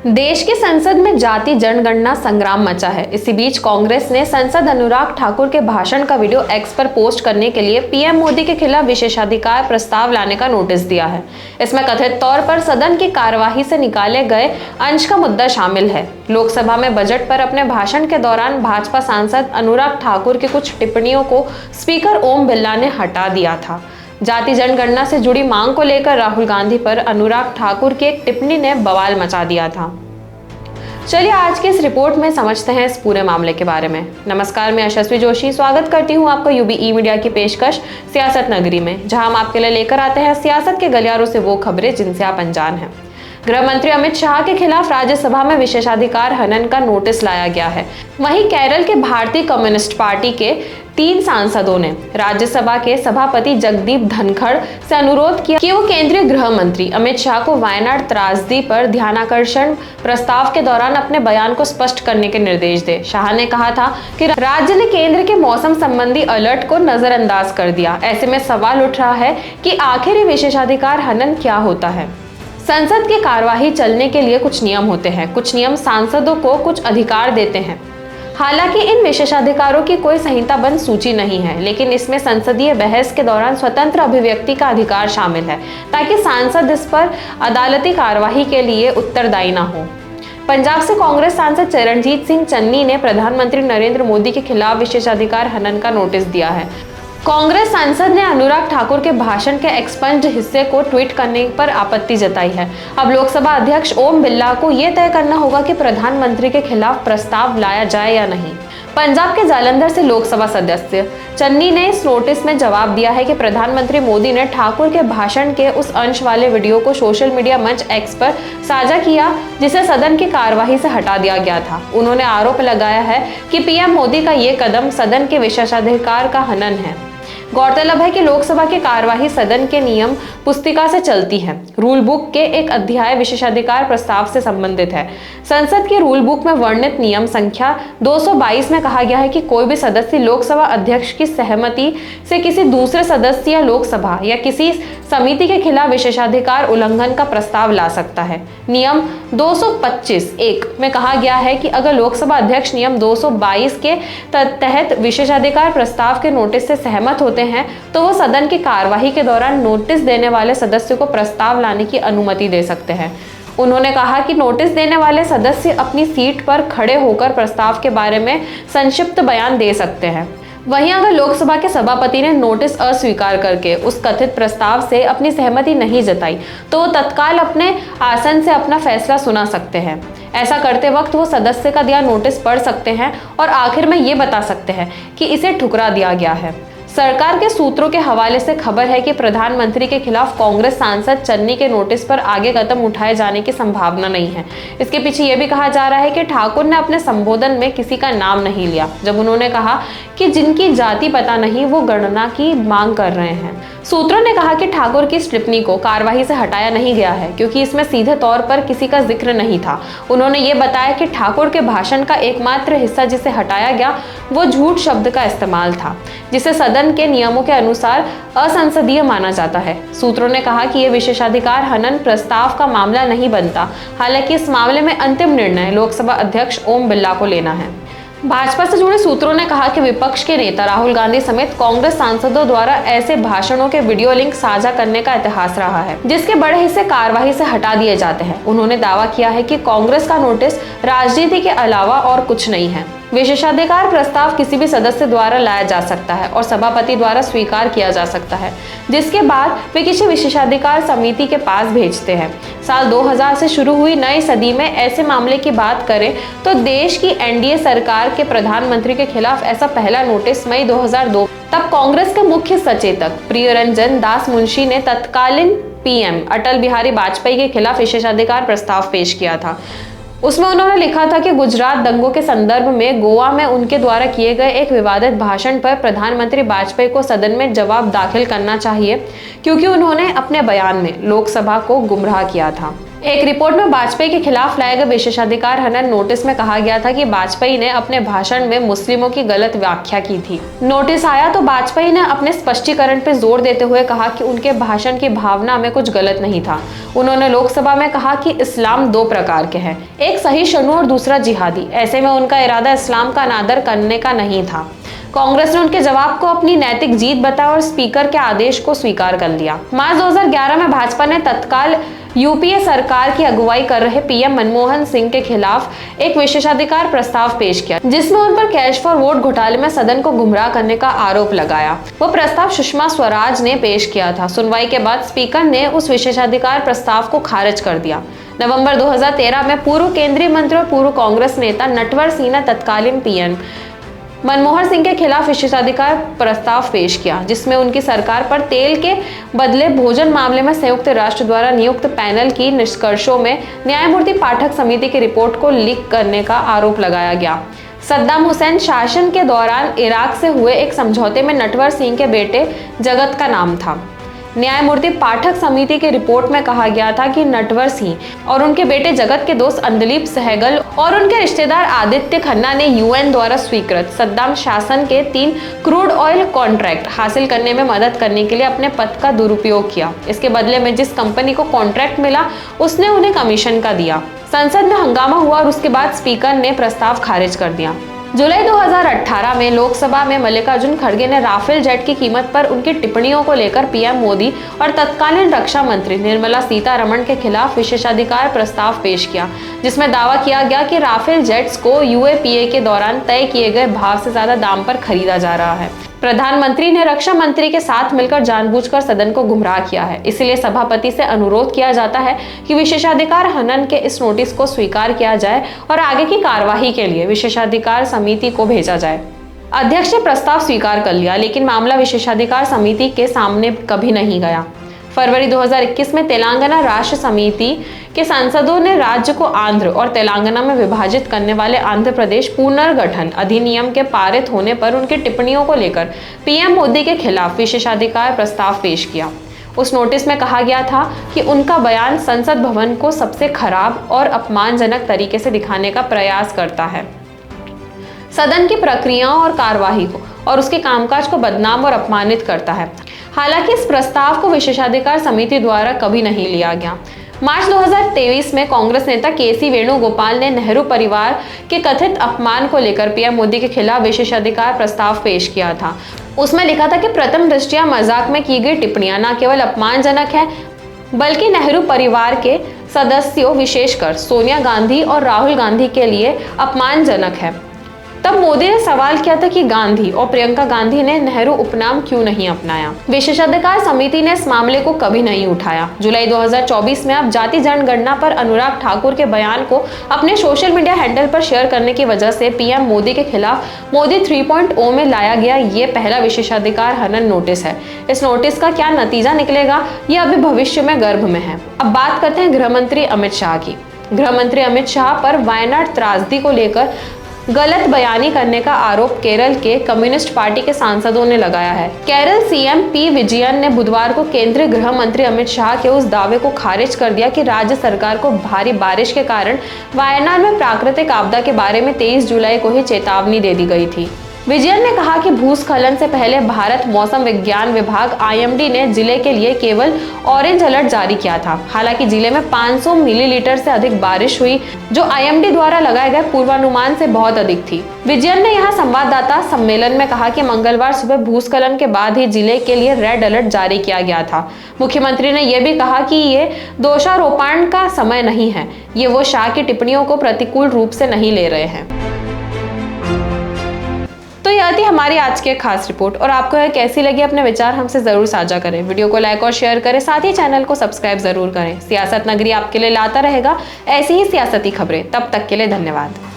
देश की संसद में जाति जनगणना संग्राम मचा है। इसी बीच कांग्रेस ने सांसद अनुराग ठाकुर के भाषण का वीडियो एक्स पर पोस्ट करने के लिए पीएम मोदी के खिलाफ विशेषाधिकार प्रस्ताव लाने का नोटिस दिया है। इसमें कथित तौर पर सदन की कार्यवाही से निकाले गए अंश का मुद्दा शामिल है। लोकसभा में बजट पर अपने भाषण के दौरान भाजपा सांसद अनुराग ठाकुर की कुछ टिप्पणियों को स्पीकर ओम बिरला ने हटा दिया था। जाति जनगणना से जुड़ी मांग को लेकर राहुल गांधी पर अनुराग ठाकुर की एक टिप्पणी ने बवाल मचा दिया था। चलिए आज की इस रिपोर्ट में समझते हैं इस पूरे मामले के बारे में। नमस्कार, मैं यशस्वी जोशी स्वागत करती हूं आपको यूबी मीडिया की पेशकश सियासत नगरी में, जहां हम आपके लिए लेकर आते हैं सियासत के गलियारों से वो खबरें जिनसे आप अनजान हैं। गृह मंत्री अमित शाह के खिलाफ राज्यसभा में विशेषाधिकार हनन का नोटिस लाया गया है। वहीं केरल के भारतीय कम्युनिस्ट पार्टी के 3 सांसदों ने राज्यसभा के सभापति जगदीप धनखड़ से अनुरोध किया कि वो केंद्रीय गृह मंत्री अमित शाह को वायनाड त्रासदी पर ध्यानाकर्षण प्रस्ताव के दौरान अपने बयान को स्पष्ट करने के निर्देश दे। शाह ने कहा था कि राज्य ने केंद्र के मौसम संबंधी अलर्ट को नजरअंदाज कर दिया। ऐसे में सवाल उठ रहा है कि आखिर ये विशेषाधिकार हनन क्या होता है। संसद की कार्यवाही चलने के लिए कुछ नियम होते हैं। कुछ नियम सांसदों को कुछ अधिकार देते हैं। हालांकि इन विशेषाधिकारों की कोई संहिताबद्ध सूची नहीं है, लेकिन इसमें संसदीय बहस के दौरान स्वतंत्र अभिव्यक्ति का अधिकार शामिल है, ताकि सांसद इस पर अदालती कार्यवाही के लिए उत्तरदायी न हो। पंजाब से कांग्रेस सांसद चरणजीत सिंह चन्नी ने प्रधानमंत्री नरेंद्र मोदी के खिलाफ विशेषाधिकार हनन का नोटिस दिया है। कांग्रेस सांसद ने अनुराग ठाकुर के भाषण के एक्सपंज्ड हिस्से को ट्वीट करने पर आपत्ति जताई है। अब लोकसभा अध्यक्ष ओम बिरला को यह तय करना होगा कि प्रधानमंत्री के खिलाफ प्रस्ताव लाया जाए या नहीं। पंजाब के जालंधर से लोकसभा सदस्य चन्नी ने इस नोटिस में जवाब दिया है कि प्रधानमंत्री मोदी ने ठाकुर के भाषण के उस अंश वाले वीडियो को सोशल मीडिया मंच एक्स पर साझा किया जिसे सदन की कार्यवाही से हटा दिया गया था। उन्होंने आरोप लगाया है कि पीएम मोदी का ये कदम सदन के विशेषाधिकार का हनन है। गौरतलब है कि लोकसभा की कार्यवाही सदन के नियम पुस्तिका से चलती है। रूल बुक के एक अध्याय विशेषाधिकार प्रस्ताव से संबंधित है। संसद के रूल बुक में वर्णित नियम संख्या 222 में कहा गया है कि कोई भी सदस्य लोकसभा अध्यक्ष की सहमति से किसी दूसरे सदस्य या लोकसभा या किसी समिति के खिलाफ विशेषाधिकार उल्लंघन का प्रस्ताव ला सकता है। नियम 225(1) में कहा गया है कि अगर लोकसभा अध्यक्ष नियम 222 के तहत विशेषाधिकार प्रस्ताव के नोटिस से सहमत होते हैं तो वो सदन की कार्यवाही के दौरान नोटिस देने वाले सदस्य को प्रस्ताव लाने की अनुमति दे सकते हैं। उन्होंने कहा कि नोटिस देने वाले सदस्य अपनी सीट पर खड़े होकर प्रस्ताव के बारे में संक्षिप्त बयान दे सकते हैं। वहीं अगर लोकसभा के सभापति ने नोटिस अस्वीकार करके उस कथित प्रस्ताव से अपनी सहमति नहीं जताई तो वो तत्काल अपने आसन से अपना फैसला सुना सकते हैं। ऐसा करते वक्त वो सदस्य का दिया नोटिस पढ़ सकते हैं और आखिर में ये बता सकते हैं कि इसे ठुकरा दिया गया है। सरकार के सूत्रों के हवाले से खबर है कि प्रधानमंत्री के खिलाफ कांग्रेस सांसद चन्नी के नोटिस पर आगे कदम उठाए जाने की संभावना नहीं है। इसके पीछे यह भी कहा जा रहा है कि ठाकुर ने अपने संबोधन में किसी का नाम नहीं लिया जब उन्होंने कहा कि जिनकी जाति पता नहीं वो गणना की मांग कर रहे हैं। सूत्रों ने कहा कि ठाकुर की इस टिप्पणी को कार्यवाही से हटाया नहीं गया है क्योंकि इसमें सीधे तौर पर किसी का जिक्र नहीं था। उन्होंने ये बताया कि ठाकुर के भाषण का एकमात्र हिस्सा जिसे हटाया गया वो झूठ शब्द का इस्तेमाल था, जिसे सदन के नियमों के अनुसार असंसदीय माना जाता है। सूत्रों ने कहा कि यह विशेषाधिकार हनन प्रस्ताव का मामला नहीं बनता। हालांकि इस मामले में अंतिम निर्णय लोकसभा अध्यक्ष ओम बिरला को लेना है। भाजपा से जुड़े सूत्रों ने कहा कि विपक्ष के नेता राहुल गांधी समेत कांग्रेस सांसदों द्वारा ऐसे भाषणों के वीडियो लिंक साझा करने का इतिहास रहा है जिसके बड़े हिस्से कार्यवाही से हटा दिए जाते हैं। उन्होंने दावा किया है कि कांग्रेस का नोटिस राजनीति के अलावा और कुछ नहीं है। विशेषाधिकार प्रस्ताव किसी भी सदस्य द्वारा लाया जा सकता है और सभापति द्वारा स्वीकार किया जा सकता है, जिसके बाद वे किसी विशेषाधिकार समिति के पास भेजते हैं। साल 2000 से शुरू हुई नई सदी में ऐसे मामले की बात करें तो देश की एनडीए सरकार के प्रधानमंत्री के खिलाफ ऐसा पहला नोटिस मई 2002 तब कांग्रेस के मुख्य सचेतक प्रियरंजन दास मुंशी ने तत्कालीन पीएम अटल बिहारी वाजपेयी के खिलाफ विशेषाधिकार प्रस्ताव पेश किया था। उसमें उन्होंने लिखा था कि गुजरात दंगों के संदर्भ में गोवा में उनके द्वारा किए गए एक विवादित भाषण पर प्रधानमंत्री वाजपेयी को सदन में जवाब दाखिल करना चाहिए क्योंकि उन्होंने अपने बयान में लोकसभा को गुमराह किया था। एक रिपोर्ट में वाजपेयी के खिलाफ लाए गए विशेषाधिकार हनन नोटिस में कहा गया था कि वाजपेयी ने अपने भाषण में मुस्लिमों की गलत व्याख्या की थी। नोटिस आया तो वाजपेयी ने अपने स्पष्टीकरण पर जोर देते हुए कहा कि उनके भाषण की भावना में कुछ गलत नहीं था। उन्होंने लोकसभा में कहा कि इस्लाम दो प्रकार के हैं, एक सहिष्णु और दूसरा जिहादी। ऐसे में उनका इरादा इस्लाम का अनादर करने का नहीं था। कांग्रेस ने उनके जवाब को अपनी नैतिक जीत बताया और स्पीकर के आदेश को स्वीकार कर लिया। मार्च 2011 में भाजपा ने तत्काल यूपीए सरकार की अगुवाई कर रहे पीएम मनमोहन सिंह के खिलाफ एक विशेषाधिकार प्रस्ताव पेश किया, जिसमें उन पर कैश फॉर वोट घोटाले में सदन को गुमराह करने का आरोप लगाया। वो प्रस्ताव सुषमा स्वराज ने पेश किया था। सुनवाई के बाद स्पीकर ने उस विशेषाधिकार प्रस्ताव को खारिज कर दिया। नवंबर 2013 में पूर्व केंद्रीय मंत्री और पूर्व कांग्रेस नेता नटवर सिंह ने तत्कालीन पीएम मनमोहन सिंह के खिलाफ विशेषाधिकार प्रस्ताव पेश किया, जिसमें उनकी सरकार पर तेल के बदले भोजन मामले में संयुक्त राष्ट्र द्वारा नियुक्त पैनल की निष्कर्षों में न्यायमूर्ति पाठक समिति की रिपोर्ट को लीक करने का आरोप लगाया गया। सद्दाम हुसैन शासन के दौरान इराक से हुए एक समझौते में नटवर सिंह के बेटे जगत का नाम था। न्यायमूर्ति पाठक समिति की रिपोर्ट में कहा गया था कि नटवर सिंह और उनके बेटे जगत के दोस्त अंदलीप सहगल और उनके रिश्तेदार आदित्य खन्ना ने यूएन द्वारा स्वीकृत सद्दाम शासन के 3 क्रूड ऑयल कॉन्ट्रैक्ट हासिल करने में मदद करने के लिए अपने पद का दुरुपयोग किया। इसके बदले में जिस कंपनी को कॉन्ट्रैक्ट मिला उसने उन्हें कमीशन का दिया। संसद में हंगामा हुआ और उसके बाद स्पीकर ने प्रस्ताव खारिज कर दिया। जुलाई 2018 में लोकसभा में मल्लिकार्जुन खड़गे ने राफेल जेट की कीमत पर उनकी टिप्पणियों को लेकर पीएम मोदी और तत्कालीन रक्षा मंत्री निर्मला सीतारमण के खिलाफ विशेषाधिकार प्रस्ताव पेश किया, जिसमें दावा किया गया कि राफेल जेट्स को यूएपीए के दौरान तय किए गए भाव से ज्यादा दाम पर खरीदा जा रहा है। प्रधानमंत्री ने रक्षा मंत्री के साथ मिलकर जानबूझकर सदन को गुमराह किया है। इसलिए सभापति से अनुरोध किया जाता है कि विशेषाधिकार हनन के इस नोटिस को स्वीकार किया जाए और आगे की कार्यवाही के लिए विशेषाधिकार समिति को भेजा जाए। अध्यक्ष ने प्रस्ताव स्वीकार कर लिया, लेकिन मामला विशेषाधिकार समिति के सामने कभी नहीं गया। फरवरी 2021 में तेलंगाना राष्ट्र समिति के सांसदों ने राज्य को आंध्र और तेलंगाना में विभाजित करने वाले आंध्र प्रदेश पुनर्गठन अधिनियम के पारित होने पर उनकी टिप्पणियों को लेकर पीएम मोदी के खिलाफ विशेषाधिकार प्रस्ताव पेश किया। उस नोटिस में कहा गया था कि उनका बयान संसद भवन को सबसे खराब और अपमानजनक तरीके से दिखाने का प्रयास करता है, सदन की प्रक्रियाओं और कार्यवाही को और उसके कामकाज को बदनाम और अपमानित करता है। हालांकि इस प्रस्ताव को विशेषाधिकार समिति द्वारा कभी नहीं लिया गया। मार्च 2023 में कांग्रेस नेता केसी वेणुगोपाल ने नेहरू परिवार के कथित अपमान को लेकर पीएम मोदी के खिलाफ विशेषाधिकार प्रस्ताव पेश किया था। उसमें लिखा था कि प्रथम दृष्टया मजाक में की गई टिप्पणियां न केवल अपमानजनक है, बल्कि नेहरू परिवार के सदस्यों विशेषकर सोनिया गांधी और राहुल गांधी के लिए अपमानजनक है। तब मोदी ने सवाल किया था कि गांधी और प्रियंका गांधी ने नेहरू उपनाम क्यों नहीं अपनाया। विशेषाधिकार समिति ने इस मामले को कभी नहीं उठाया। जुलाई 2024 में अब जाति जनगणना पर अनुराग ठाकुर के बयान को अपने सोशल मीडिया हैंडल पर शेयर करने की वजह से पीएम मोदी के खिलाफ मोदी 3.0 में लाया गया ये पहला विशेषाधिकार हनन नोटिस है। इस नोटिस का क्या नतीजा निकलेगा ये अभी भविष्य में गर्भ में है। अब बात करते हैं गृह मंत्री अमित शाह की। गृह मंत्री अमित शाह पर वायनाड त्रासदी को लेकर गलत बयानी करने का आरोप केरल के कम्युनिस्ट पार्टी के सांसदों ने लगाया है। केरल सीएम पी विजयन ने बुधवार को केंद्रीय गृह मंत्री अमित शाह के उस दावे को खारिज कर दिया कि राज्य सरकार को भारी बारिश के कारण वायनाड में प्राकृतिक आपदा के बारे में 23 जुलाई को ही चेतावनी दे दी गई थी। विजयन ने कहा कि भूस्खलन से पहले भारत मौसम विज्ञान विभाग आईएमडी ने जिले के लिए केवल ऑरेंज अलर्ट जारी किया था। हालांकि जिले में 500 मिलीलीटर से अधिक बारिश हुई, जो आईएमडी द्वारा लगाए गए पूर्वानुमान से बहुत अधिक थी। विजयन ने यहाँ संवाददाता सम्मेलन में कहा कि मंगलवार सुबह भूस्खलन के बाद ही जिले के लिए रेड अलर्ट जारी किया गया था। मुख्यमंत्री ने यह भी कहा कि ये दोषारोपण का समय नहीं है, ये वो शाह की टिप्पणियों को प्रतिकूल रूप से नहीं ले रहे हैं। तो यह थी हमारी आज की खास रिपोर्ट और आपको यह कैसी लगी अपने विचार हमसे जरूर साझा करें। वीडियो को लाइक और शेयर करें, साथ ही चैनल को सब्सक्राइब जरूर करें। सियासत नगरी आपके लिए लाता रहेगा ऐसी ही सियासती खबरें। तब तक के लिए धन्यवाद।